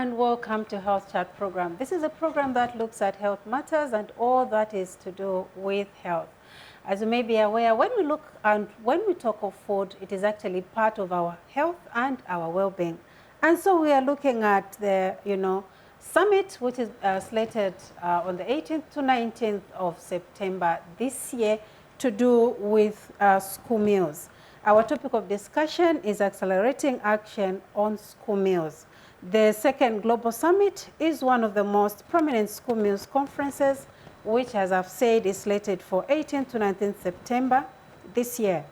and welcome to Health Chat program. This is a program that looks at health matters and all that is to do with health. As you may be aware, when we talk of food, it is actually part of our health and our well-being. And so we are looking at the, summit, which is slated on the 18th to 19th of September this year to do with school meals. Our topic of discussion is accelerating action on school meals. The second Global Summit is one of the most prominent school meals conferences, which, as I've said, is slated for 18th to 19th September this year.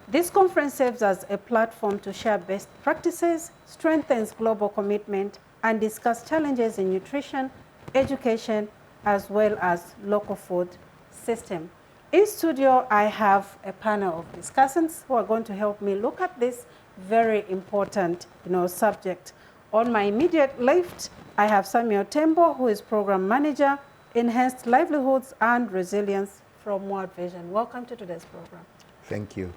This conference serves as a platform to share best practices, strengthens global commitment, and discuss challenges in nutrition, education, as well as local food system. In studio, I have a panel of discussants who are going to help me look at this very important subject. On my immediate left, I have Samuel Tembo, who is Program Manager, Enhanced Livelihoods and Resilience from World Vision. Welcome to today's program. Thank you.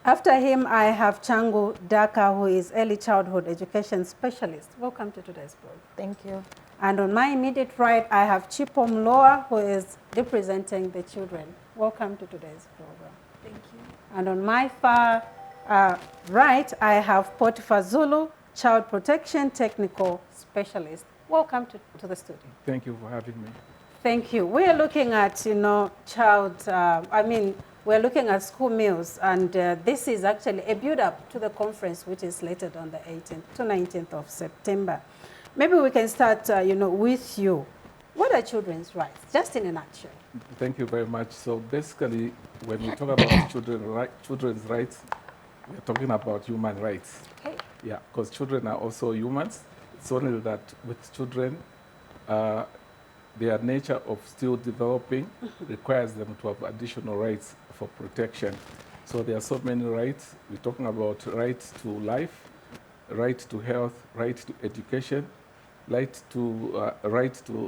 After him, I have Changu Daka, who is Early Childhood Education Specialist. Welcome to today's program. Thank you. And on my immediate right, I have Chipom Loa, who is representing the children. Welcome to today's program. Thank you. And on my far right, I have Potiphar Zulu, Child Protection Technical Specialist. Welcome to the studio. Thank you for having me. Thank you. We are looking at, we're looking at school meals, and this is actually a build-up to the conference, which is slated on the 18th to 19th of September. Maybe we can start, with you. What are children's rights, just in a nutshell? Thank you very much. So basically, when we talk about children's rights, we're talking about human rights. Okay. Yeah, because children are also humans. It's only that with children, their nature of still developing requires them to have additional rights for protection. So there are so many rights. We're talking about right to life, right to health, right to education, right to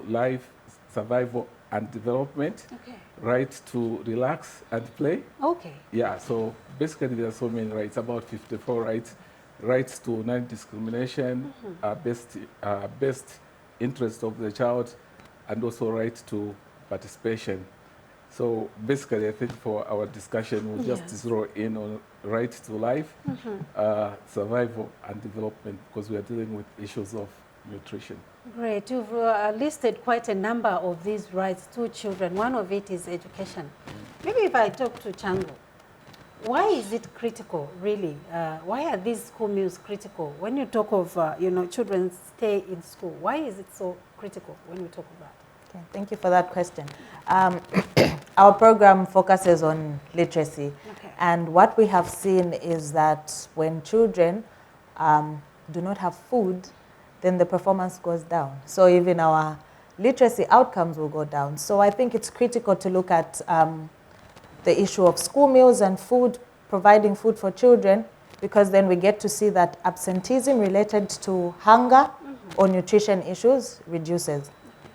life, survival and development, Okay. right to relax and play. Okay. Yeah, so basically there are so many rights, about 54 rights. Rights to non-discrimination, best interest of the child, and also right to participation. So basically, I think for our discussion, we'll just zero in on right to life, survival and development, because we are dealing with issues of nutrition. Great. You've listed quite a number of these rights to children. One of it is education. Maybe if I talk to Changu, why is it critical, really? Why are these school meals critical? When you talk of, children stay in school, why is it so critical when we talk about it? Okay, thank you for that question. Our program focuses on literacy. Okay. And what we have seen is that when children do not have food, then the performance goes down. So even our literacy outcomes will go down. So I think it's critical to look at the issue of school meals and food, providing food for children, because then we get to see that absenteeism related to hunger or nutrition issues reduces.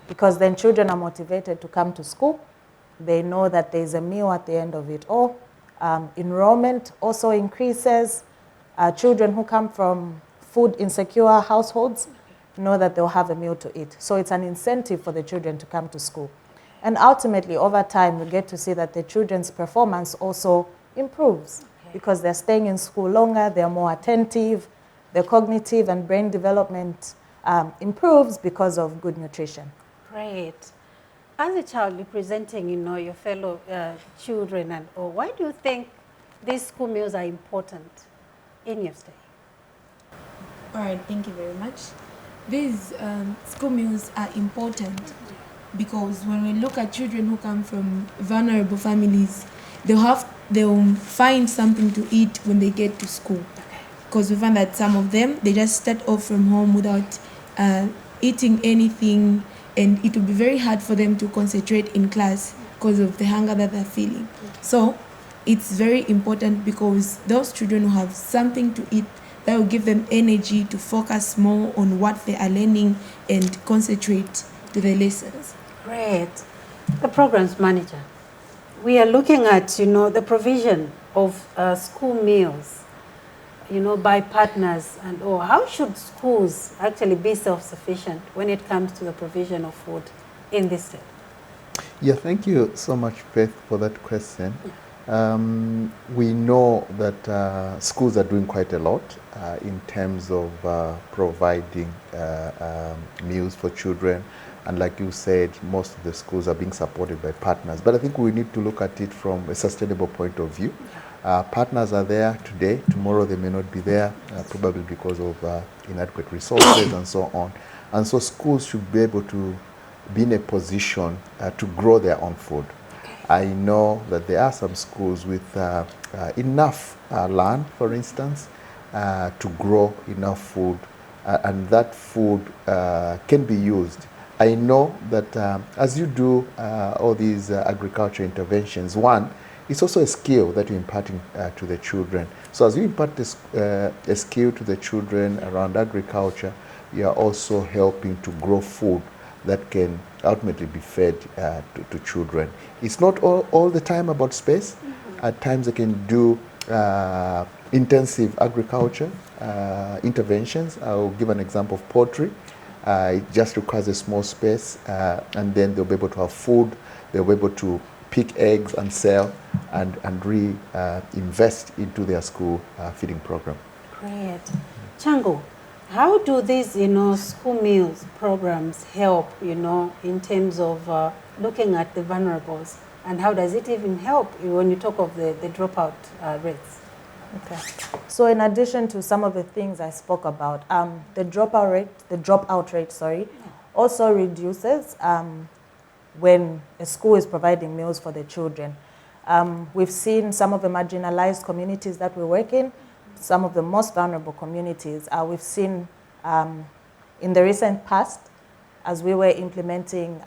Because then children are motivated to come to school. They know that there's a meal at the end of it all. Enrollment also increases. Children who come from food insecure households know that they'll have a meal to eat. So it's an incentive for the children to come to school. And ultimately, over time, we get to see that the children's performance also improves because they're staying in school longer, they're more attentive, their cognitive and brain development improves because of good nutrition. Great. As a child representing, your fellow children and all, why do you think these school meals are important in your state? All right, thank you very much. These school meals are important because when we look at children who come from vulnerable families, they'll find something to eat when they get to school. Because we find that some of them, they just start off from home without eating anything, and it will be very hard for them to concentrate in class because of the hunger that they're feeling. So it's very important because those children who have something to eat, that will give them energy to focus more on what they are learning and concentrate to the lessons. Great. The programs manager, we are looking at, the provision of school meals. by partners and all. How should schools actually be self-sufficient when it comes to the provision of food in this state? Yeah, thank you so much, Faith, for that question. We know that schools are doing quite a lot in terms of providing meals for children. And like you said, most of the schools are being supported by partners. But I think we need to look at it from a sustainable point of view. Partners are there today. Tomorrow they may not be there, probably because of inadequate resources and so on. And so schools should be able to be in a position to grow their own food. I know that there are some schools with enough land, for instance, to grow enough food, and that food can be used. I know that as you do all these agriculture interventions, one, it's also a skill that you're imparting to the children. So as you impart this, a skill to the children around agriculture, you are also helping to grow food that can ultimately be fed to children. It's not all the time about space. At times they can do intensive agriculture interventions. I'll give an example of poultry. It just requires a small space, and then they'll be able to have food. They'll be able to pick eggs and sell and reinvest into their school feeding program. Great. Chango, how do these, school meals programs help, in terms of looking at the vulnerables? And how does it even help when you talk of the dropout rates? Okay. So in addition to some of the things I spoke about, the dropout rate, also reduces when a school is providing meals for the children. We've seen some of the marginalized communities that we work in, some of the most vulnerable communities. We've seen in the recent past, as we were implementing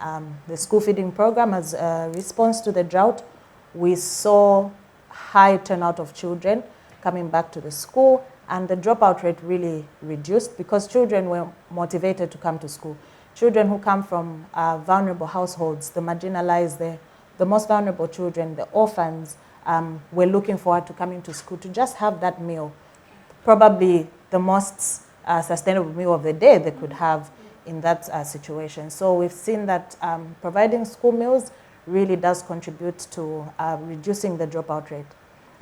the school feeding program as a response to the drought, we saw high turnout of children coming back to the school, and the dropout rate really reduced because children were motivated to come to school. Children who come from vulnerable households, the marginalized, the most vulnerable children, the orphans, were looking forward to coming to school to just have that meal, probably the most sustainable meal of the day they could have in that situation. So we've seen that providing school meals really does contribute to reducing the dropout rate.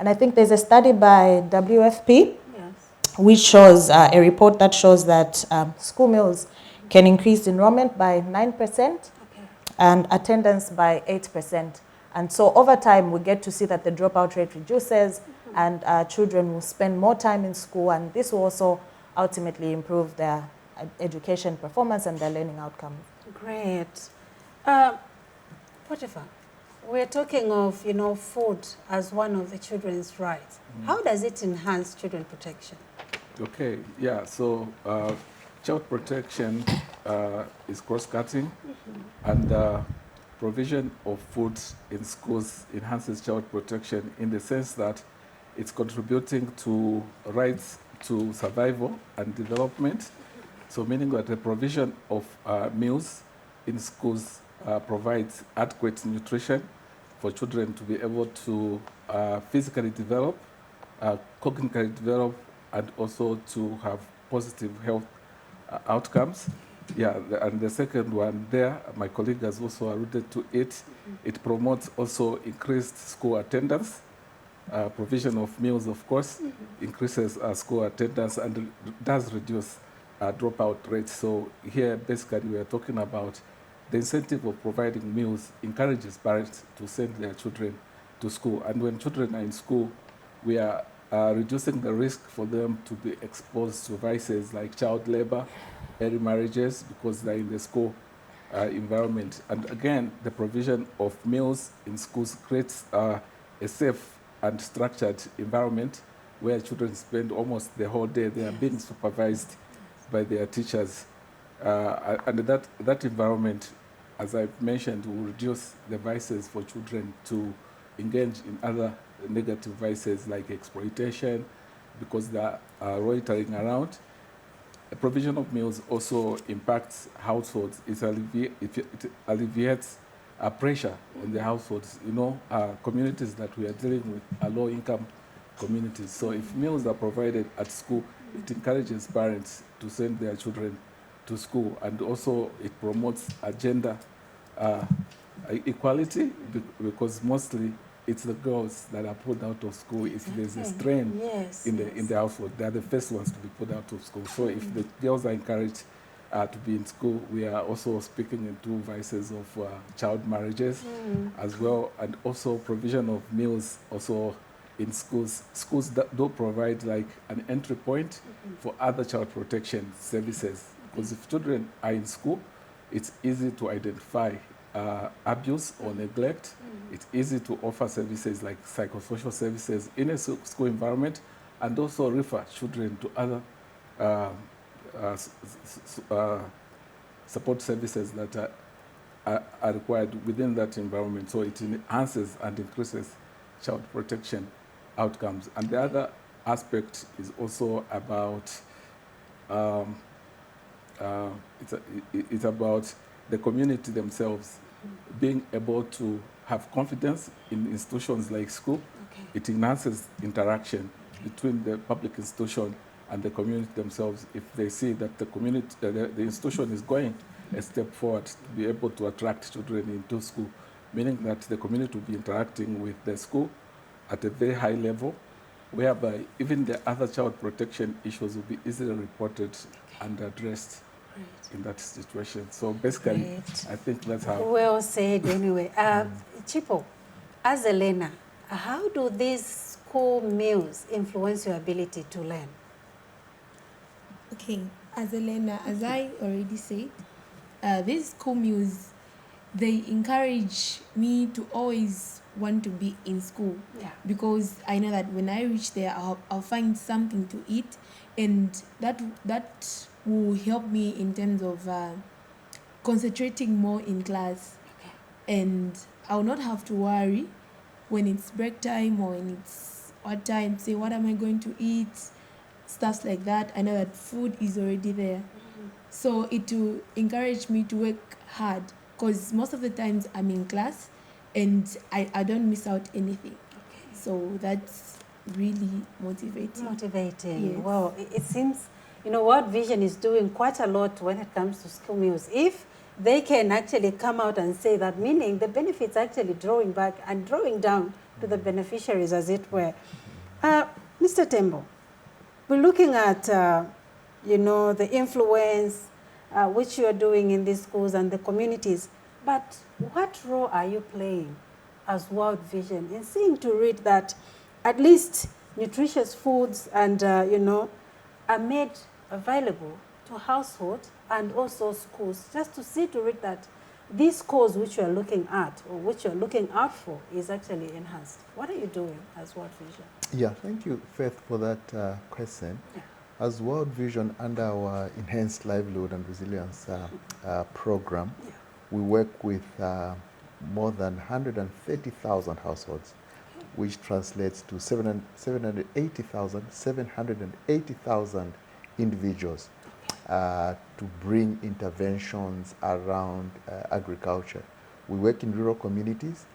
And I think there's a study by WFP, which shows a report that shows that school meals can increase enrollment by 9% and attendance by 8%. And so over time, we get to see that the dropout rate reduces and children will spend more time in school, and this will also ultimately improve their education performance and their learning outcomes. Great. Potiphar, we're talking of, food as one of the children's rights. How does it enhance children protection? Okay, yeah, so child protection is cross-cutting, and provision of food in schools enhances child protection in the sense that it's contributing to rights to survival and development. So meaning that the provision of meals in schools provides adequate nutrition for children to be able to physically develop, cognitively develop, and also to have positive health outcomes. Yeah, and the second one there, my colleague has also alluded to it. It promotes also increased school attendance. Provision of meals, of course, increases school attendance and does reduce dropout rates. So here, basically, we are talking about the incentive of providing meals encourages parents to send their children to school. And when children are in school, we are reducing the risk for them to be exposed to vices like child labor, early marriages, because they're in the school environment. And again, the provision of meals in schools creates a safe and structured environment where children spend almost the whole day. They are being supervised by their teachers. And that environment, as I've mentioned, will reduce the vices for children to engage in other negative vices like exploitation, because they are loitering around. The provision of meals also impacts households. It alleviates pressure on the households. Communities that we are dealing with are low-income communities. So if meals are provided at school, it encourages parents to send their children to school, and also it promotes gender equality, because mostly it's the girls that are put out of school if there's a strain Yes, in the household. They are the first ones to be put out of school. So if the girls are encouraged to be in school, we are also speaking into vices of child marriages as well, and also provision of meals also in schools. Schools that do provide like an entry point for other child protection services, because if children are in school, it's easy to identify abuse or neglect. It's easy to offer services like psychosocial services in a school environment, and also refer children to other support services that are required within that environment. So it enhances and increases child protection outcomes. And the other aspect is also about it's about the community themselves being able to have confidence in institutions like school. It enhances interaction between the public institution and the community themselves. If they see that the community, the institution is going a step forward to be able to attract children into school, meaning that the community will be interacting with the school at a very high level, whereby even the other child protection issues will be easily reported and addressed in that situation. So basically, I think that's how. Well said anyway. Chipo, as a learner, how do these school meals influence your ability to learn? Okay, as a learner, as I already said, these school meals, they encourage me to always want to be in school. Yeah. Because I know that when I reach there, I'll find something to eat, and that will help me in terms of concentrating more in class. And I'll not have to worry when it's break time or when it's what time, say what am I going to eat, stuff like that. I know that food is already there. So it will encourage me to work hard, because most of the times I'm in class and I don't miss out anything. So that's really motivating. Motivating. Yes. Well, it seems, World Vision is doing quite a lot when it comes to school meals. If they can actually come out and say that, meaning the benefits actually drawing back and drawing down to the beneficiaries, as it were. Mr. Tembo, we're looking at, the influence which you are doing in these schools and the communities. But what role are you playing as World Vision in seeing to it that at least nutritious foods and, are made available to households and also schools, just to see to it that this cause which you are looking at or which you are looking out for is actually enhanced? What are you doing as World Vision? Yeah, thank you, Faith, for that question. Yeah. As World Vision, under our Enhanced Livelihood and Resilience program, we work with more than 130,000 households, which translates to 780,000 individuals to bring interventions around agriculture. We work in rural communities,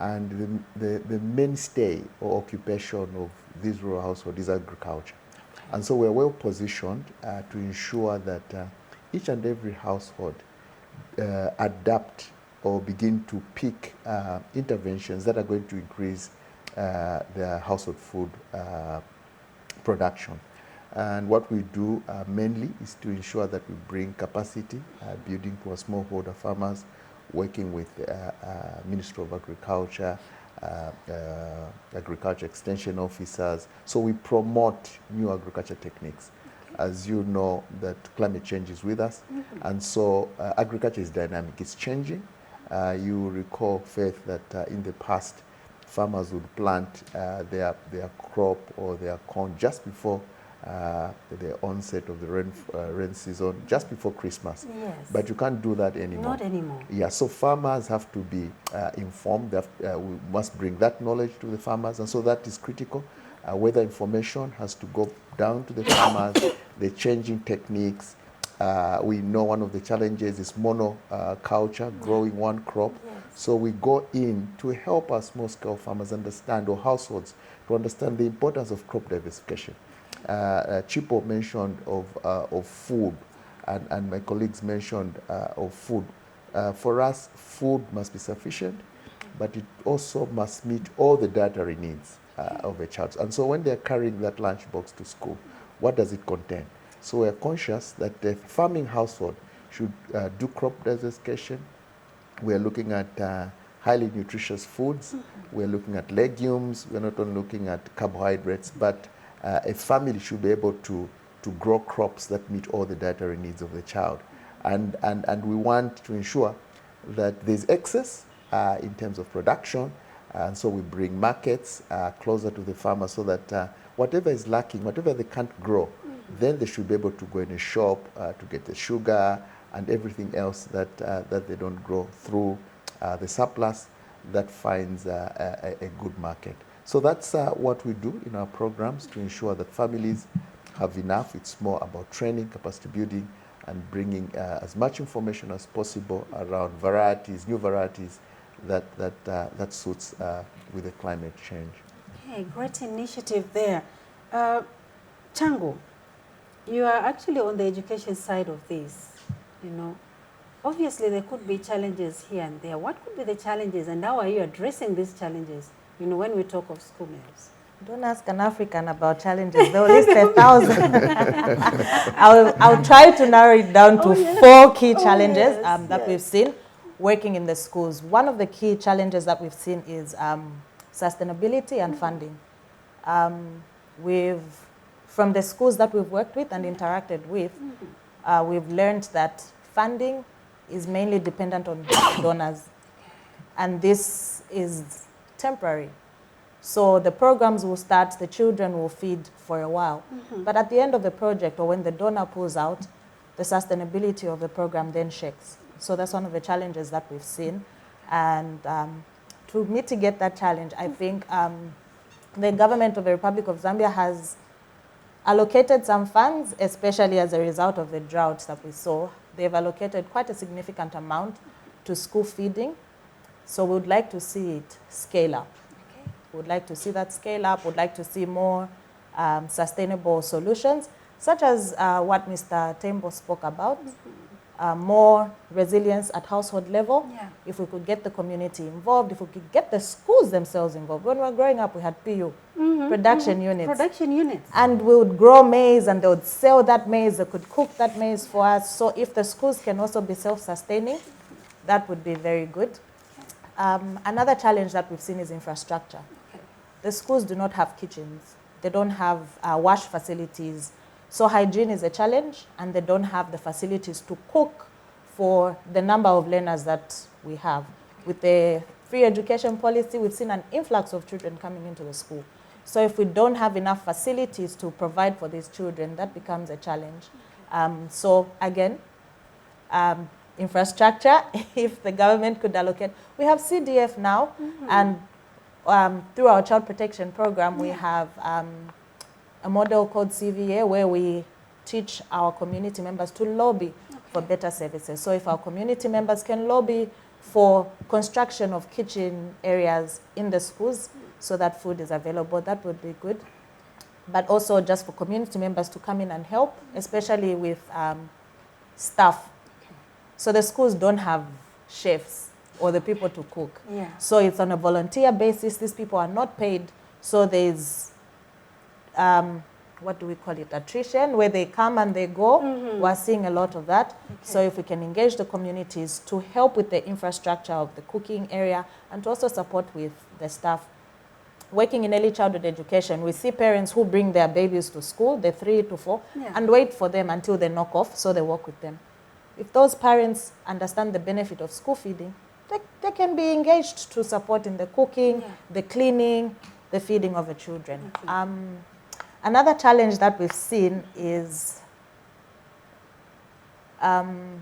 and the mainstay or occupation of these rural households is agriculture. And so we're well positioned to ensure that each and every household adapt or begin to pick interventions that are going to increase their household food production. And what we do mainly is to ensure that we bring capacity building to our smallholder farmers, working with Ministry of Agriculture, agriculture extension officers. So we promote new agriculture techniques. As you know, that climate change is with us, and so agriculture is dynamic, it's changing. You recall, Faith, that in the past, farmers would plant their crop or their corn just before the onset of the rain season, just before Christmas. Yes. But you can't do that anymore. Not anymore. Yeah, so farmers have to be informed. We must bring that knowledge to the farmers, and so that is critical. Weather information has to go down to the farmers, the changing techniques, We know one of the challenges is monoculture, growing one crop. Yes. So we go in to help our small-scale farmers understand, or households, to understand the importance of crop diversification. Chipo mentioned of food, and my colleagues mentioned of food. For us, food must be sufficient, but it also must meet all the dietary needs of a child. And so when they're carrying that lunchbox to school, what does it contain? So we're conscious that the farming household should do crop diversification. We're looking at highly nutritious foods. We're looking at legumes. We're not only looking at carbohydrates, but a family should be able to grow crops that meet all the dietary needs of the child. And we want to ensure that there's excess in terms of production. And so we bring markets closer to the farmer so that whatever is lacking, whatever they can't grow, then they should be able to go in a shop to get the sugar and everything else that they don't grow through the surplus that finds a good market. So that's what we do in our programs to ensure that families have enough. It's more about training, capacity building, and bringing as much information as possible around varieties, new varieties that suits with the climate change. Okay, great initiative there. Changu, you are actually on the education side of this, you know. Obviously, there could be challenges here and there. What could be the challenges, and how are you addressing these challenges, you know, when we talk of school meals? Don't ask an African about challenges. They'll list 1,000. I'll try to narrow it down to 4 key challenges that we've seen working in the schools. One of the key challenges that we've seen is sustainability and funding. From the schools that we've worked with and interacted with, we've learned that funding is mainly dependent on donors. And this is temporary. So the programs will start, the children will feed for a while. But at the end of the project, or when the donor pulls out, the sustainability of the program then shakes. So that's one of the challenges that we've seen. And to mitigate that challenge, I think the government of the Republic of Zambia has allocated some funds, especially as a result of the droughts that we saw. They've allocated quite a significant amount to school feeding. So we would like to see it scale up. We would like to see that scale up. We'd like to see more sustainable solutions, such as what Mr. Tembo spoke about, more resilience at household level. Yeah. If we could get the community involved, if we could get the schools themselves involved. When we were growing up, we had PU, production units. Production units. And we would grow maize, and they would sell that maize. They could cook that maize for us. So if the schools can also be self-sustaining, that would be very good. Another challenge that we've seen is infrastructure. The schools do not have kitchens. They don't have wash facilities. So hygiene is a challenge, and they don't have the facilities to cook for the number of learners that we have. With the free education policy, we've seen an influx of children coming into the school. So if we don't have enough facilities to provide for these children, that becomes a challenge. So again, infrastructure, if the government could allocate. We have CDF now, and through our child protection program, we have a model called CVA, where we teach our community members to lobby for better services. So if our community members can lobby for construction of kitchen areas in the schools so that food is available, that would be good. But also just for community members to come in and help, especially with staff. So the schools don't have chefs or the people to cook. Yeah. So it's on a volunteer basis. These people are not paid. So there's, what do we call it, attrition, where they come and they go. We're seeing a lot of that. So if we can engage the communities to help with the infrastructure of the cooking area, and to also support with the staff. Working in early childhood education, we see parents who bring their babies to school, the 3 to 4, and wait for them until they knock off, so they work with them. If those parents understand the benefit of school feeding, they can be engaged to support in the cooking, the cleaning, the feeding of the children. Another challenge that we've seen is the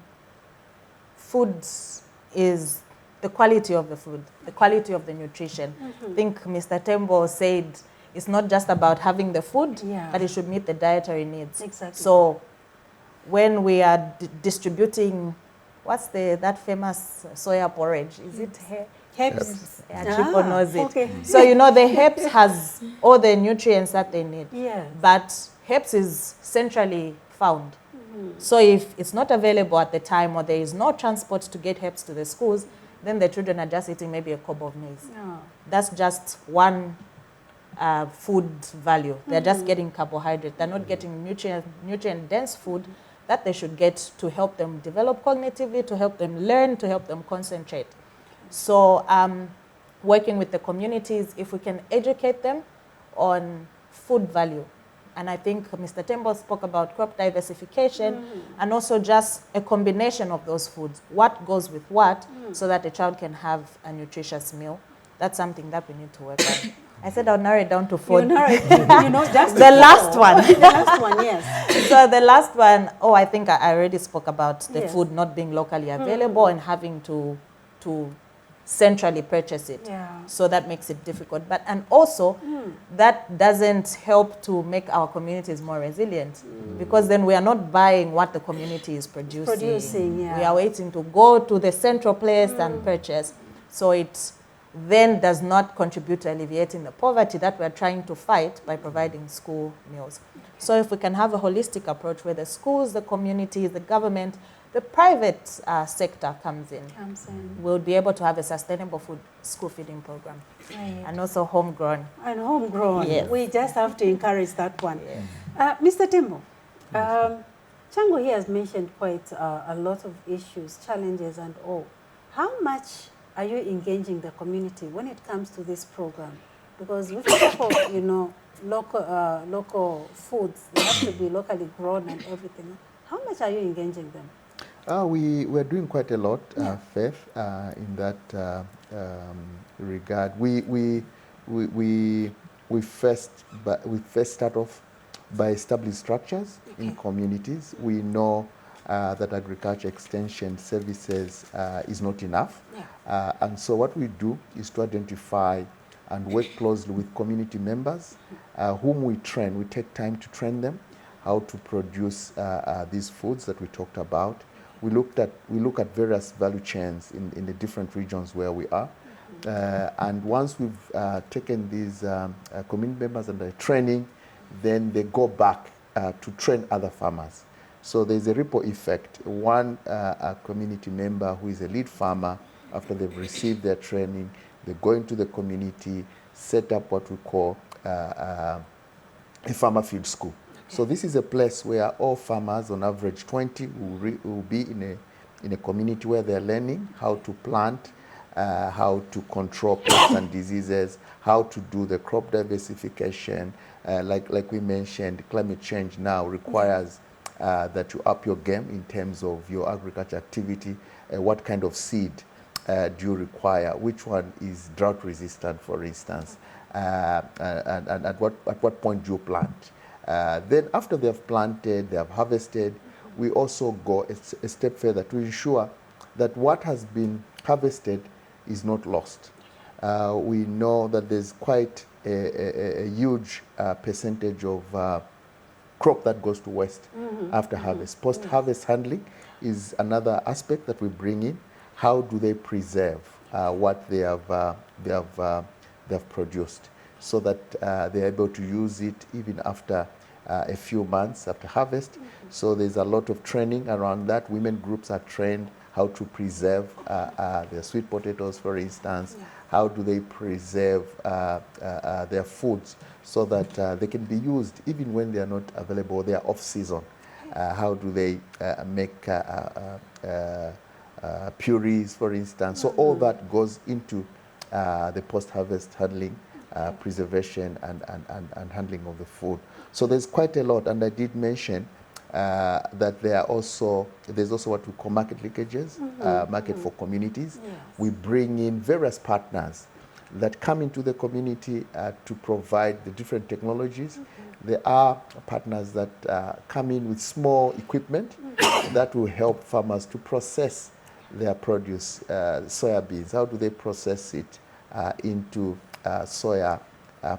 quality of the food, the quality of the nutrition. I think Mr. Tembo said it's not just about having the food, but it should meet the dietary needs. Exactly. So when we are distributing, what's that famous soya porridge? Is it Herbs. Yeah, Chico knows it. Okay. So, you know, the herbs has all the nutrients that they need. Yes. But herbs is centrally found. So if it's not available at the time or there is no transport to get herbs to the schools, then the children are just eating maybe a cob of maize. Yeah. That's just one food value. They're just getting carbohydrate. They're not getting nutrient-dense food that they should get to help them develop cognitively, to help them learn, to help them concentrate. So working with the communities, if we can educate them on food value. And I think Mr. Tembo spoke about crop diversification and also just a combination of those foods. What goes with what so that the child can have a nutritious meal. That's something that we need to work on. I said I'll narrow it down to 4. You know, just the last one. The last one, yes. So the last one, I think I already spoke about the Yes. food not being locally available and having to centrally purchase it. Yeah. So that makes it difficult. And also, that doesn't help to make our communities more resilient because then we are not buying what the community is producing. Yeah. We are waiting to go to the central place and purchase. So it then does not contribute to alleviating the poverty that we're trying to fight by providing school meals. So if we can have a holistic approach where the schools, the communities, the government, the private sector comes in, we'll be able to have a sustainable school feeding program. Right. And also homegrown. And homegrown. Yes. We just have to encourage that one. Yes. Mr. Tembo, Chango here has mentioned quite a lot of issues, challenges and all. How much are you engaging the community when it comes to this program? Because with you know, local foods, they have to be locally grown and everything. How much are you engaging them? We're doing quite a lot, Faith, in that regard. We first start off by establishing structures in communities. We know that agriculture extension services is not enough. And so what we do is to identify and work closely with community members whom we train. We take time to train them how to produce these foods that we talked about. We look at various value chains in the different regions where we are. And once we've taken these community members under training, then they go back to train other farmers. So there's a ripple effect. One community member who is a lead farmer, after they've received their training, they go into the community, set up what we call a farmer field school. So this is a place where all farmers, on average 20, will be in a community where they're learning how to plant, how to control pests and diseases, how to do the crop diversification. Like we mentioned, climate change now requires that you up your game in terms of your agriculture activity. What kind of seed do you require? Which one is drought resistant, for instance? And at what point do you plant? Then after they have planted, they have harvested, we also go a step further to ensure that what has been harvested is not lost. We know that there's quite a huge percentage of crop that goes to waste after harvest. Post-harvest handling is another aspect that we bring in. How do they preserve what they have produced, so that they're able to use it even after a few months after harvest. So there's a lot of training around that. Women groups are trained how to preserve their sweet potatoes, for instance. How do they preserve their foods so that they can be used even when they are not available, they are off season. How do they make purees, for instance. So all that goes into the post-harvest handling, preservation and handling of the food. So there's quite a lot, and I did mention that there's also what we call market linkages, market for communities. Yes. We bring in various partners that come into the community to provide the different technologies. There are partners that come in with small equipment that will help farmers to process their produce, soya beans. How do they process it into soya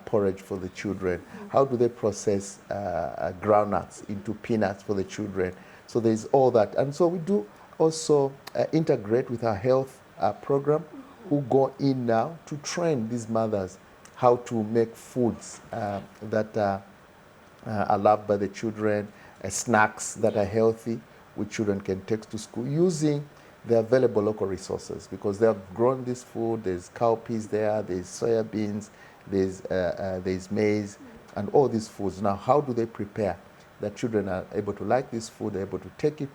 porridge for the children? How do they process groundnuts into peanuts for the children? So there's all that. And so we do also integrate with our health program, who go in now to train these mothers how to make foods that are loved by the children, snacks that are healthy, which children can take to school using the available local resources, because they have grown this food. There's cowpeas there, there's soya beans, there's maize, and all these foods. Now, how do they prepare that children are able to like this food, they're able to take it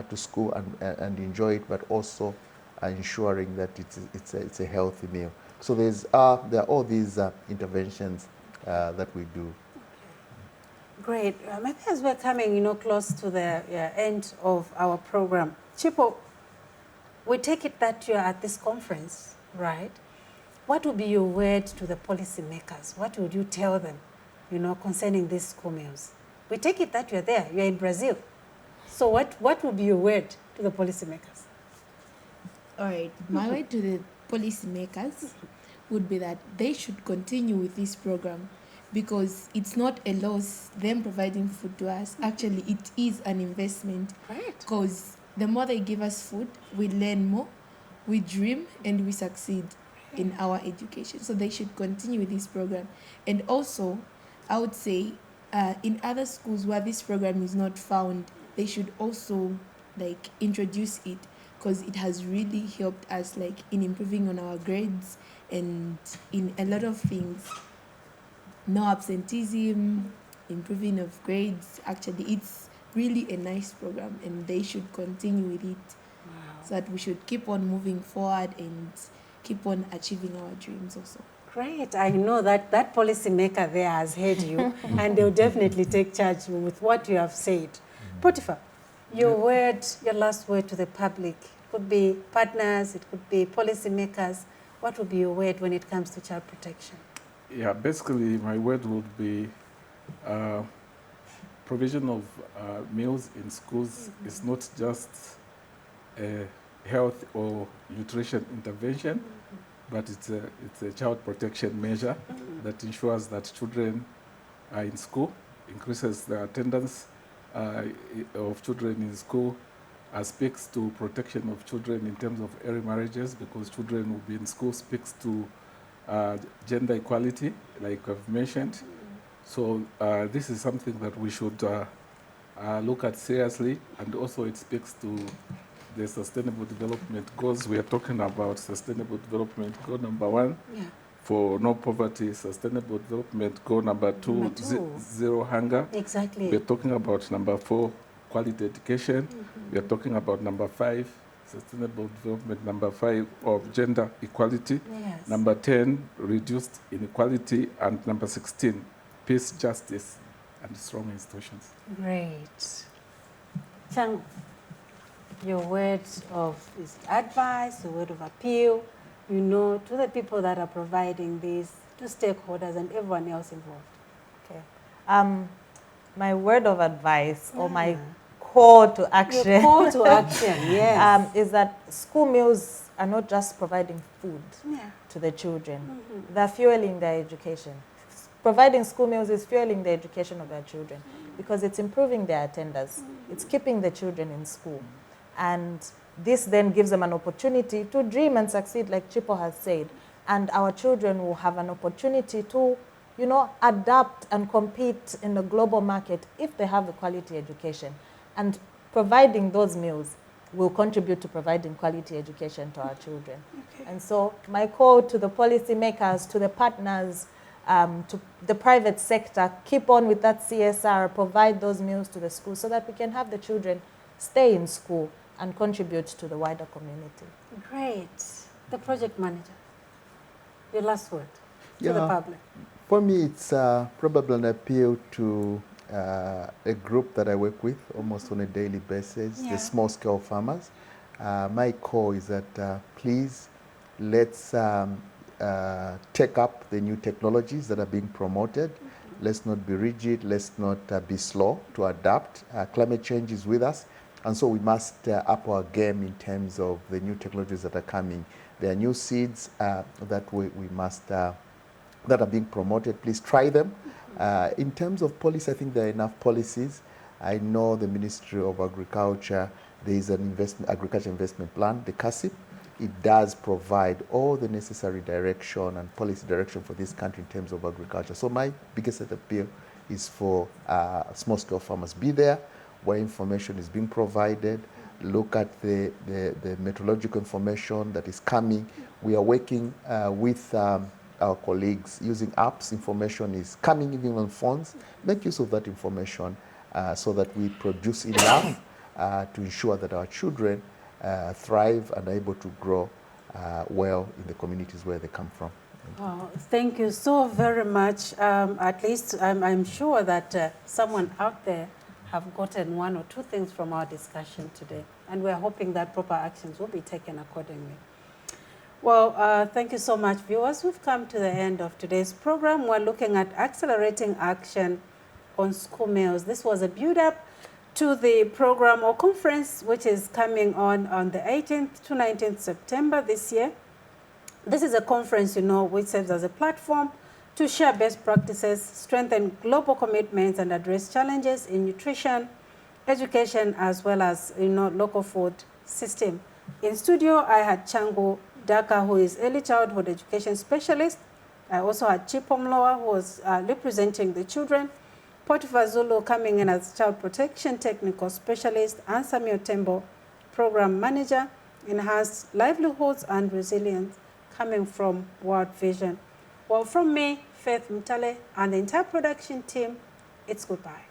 to school and enjoy it, but also ensuring that it's a healthy meal. So there are all these interventions that we do. Great. Maybe as we're coming, close to the end of our program, Chipo, we take it that you're at this conference, right? What would be your word to the policymakers? What would you tell them, concerning these school meals? We take it that you're there, you're in Brazil. So what would be your word to the policymakers? All right, my word to the policymakers would be that they should continue with this program, because it's not a loss, them providing food to us. Actually, it is an investment. Right. Because the more they give us food, we learn more, we dream, and we succeed in our education. So they should continue with this program. And also, I would say, in other schools where this program is not found, they should also introduce it, because it has really helped us in improving on our grades and in a lot of things. No absenteeism, improving of grades. Actually, it's really a nice program, and they should continue with it. Wow. So that we should keep on moving forward and keep on achieving our dreams also. Great. I know that policymaker there has heard you, and they'll definitely take charge with what you have said. Potiphar, your last word to the public. It could be partners, it could be policymakers. What would be your word when it comes to child protection? Yeah, basically my word would be provision of meals in schools is not just a health or nutrition intervention, but it's a child protection measure that ensures that children are in school, increases the attendance of children in school, speaks to protection of children in terms of early marriages, because children will be in school, speaks to gender equality, like I've mentioned. So this is something that we should look at seriously, and also it speaks to the Sustainable Development Goals. We are talking about Sustainable Development Goal number 1, for no poverty, Sustainable Development Goal number 2, zero hunger. Exactly. We're talking about number 4, quality education. We are talking about number 5, Sustainable Development number 5 of gender equality. Yes. Number 10, reduced inequality. And number 16, peace, justice, and strong institutions. Great. Chang, your word of advice, your word of appeal, to the people that are providing this, to stakeholders and everyone else involved. Okay. My word of advice or my call to action. Your call to action, yes. Is that school meals are not just providing food to the children. They're fueling their education. Providing school meals is fueling the education of their children, because it's improving their attendance. It's keeping the children in school. And this then gives them an opportunity to dream and succeed, like Chipo has said. And our children will have an opportunity to, adapt and compete in the global market if they have a quality education. And providing those meals will contribute to providing quality education to our children. Okay. And so my call to the policymakers, to the partners, to the private sector, keep on with that CSR, provide those meals to the school so that we can have the children stay in school and contribute to the wider community. Great. The project manager, your last word to the public. For me, it's probably an appeal to a group that I work with almost on a daily basis, the small-scale farmers. My call is that please, let's take up the new technologies that are being promoted. Let's not be rigid. Let's not be slow to adapt. Climate change is with us. And so we must up our game in terms of the new technologies that are coming. There are new seeds that we must, that are being promoted. Please try them. In terms of policy, I think there are enough policies I know the Ministry of Agriculture, there is an agriculture investment plan, the CASIP. It does provide all the necessary direction and policy direction for this country in terms of agriculture. So my biggest appeal is for small-scale farmers. Be there where information is being provided. Look at the meteorological information that is coming. We are working with our colleagues using apps. Information is coming even on phones. Make use of that information so that we produce enough to ensure that our children thrive and are able to grow well in the communities where they come from. Oh, thank you so very much. At least I'm sure that someone out there have gotten one or two things from our discussion today, and we're hoping that proper actions will be taken accordingly. Well, thank you so much, viewers. We've come to the end of today's program. We're looking at accelerating action on school meals. This was a build-up to the program or conference, which is coming on the 18th to 19th September this year. This is a conference, which serves as a platform to share best practices, strengthen global commitments, and address challenges in nutrition, education, as well as, local food system. In studio, I had Changu Daka, who is early childhood education specialist. I also had Chipom Loa, who was representing the children. Potiphar Zulu coming in as child protection technical specialist, and Samuel Tembo, program manager, enhanced livelihoods and resilience, coming from World Vision. Well, from me, Faith Mutale, and the entire production team, it's goodbye.